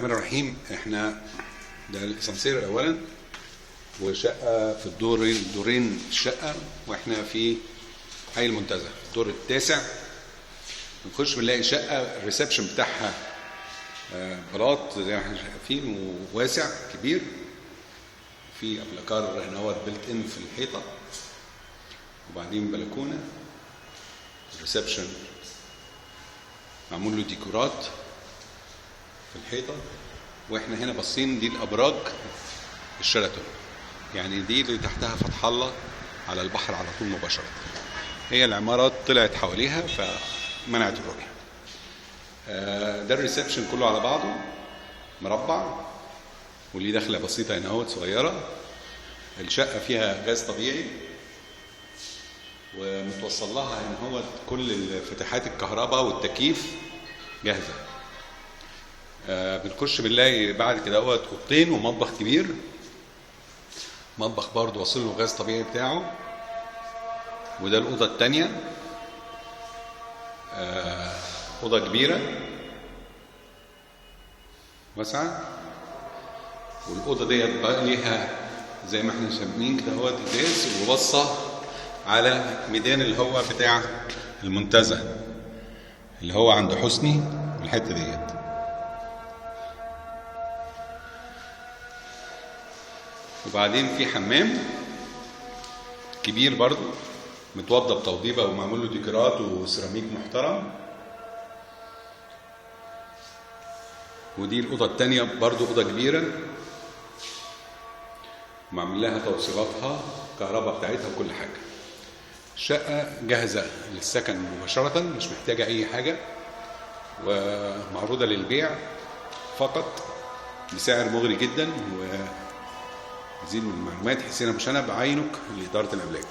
الرحمن الرحيم. احنا ده الاسانسير اولا، وشقه في دورين الشقه، واحنا في حي المنتزه في الدور التاسع. بنخش بنلاقي شقه الريسبشن بتاعها بلاط زي ما احنا شايفين، وواسع كبير، في ابلكار هنا هو بيلت ان في الحيطه، وبعدين بلكونه. الريسبشن معمول له ديكورات في الحيطه، واحنا هنا باصين دي الابراج الشيراتون، يعني دي اللي تحتها فتح الله على البحر على طول مباشره. هي العمارات طلعت حواليها فمنعت الرؤيه. ده الريسبشن كله على بعضه مربع، وليه دخله بسيطه هنا اهوت صغيره. الشقه فيها غاز طبيعي، ومتوصل لها هنا اهوت كل فتحات الكهرباء والتكييف جاهزه. بنخش بنلاقي بعد كده اهوت اوضتين ومطبخ كبير. مطبخ برضه واصل له غاز طبيعي بتاعه. وده الاوضه الثانيه، اوضه كبيره واسعه، والاوضه ديت بقى ليها زي ما احنا شايفين كده اهوت ازاز، وبصه على ميدان اللي هو بتاع المنتزه اللي هو عند حسني الحته ديت. وبعدين في حمام كبير برضو متوضب توضيبه ومعمول له ديكورات وسيراميك محترم. ودي الاوضه الثانيه برضو اوضه كبيره ومعمول لها توصيلاتها الكهرباء بتاعتها وكل حاجه. الشقه جاهزه للسكن مباشره، مش محتاجه اي حاجه، ومعروضه للبيع فقط بسعر مغري جدا. ومزيد من المعلومات حسين ابو شنب، عينك لاداره الاملاك.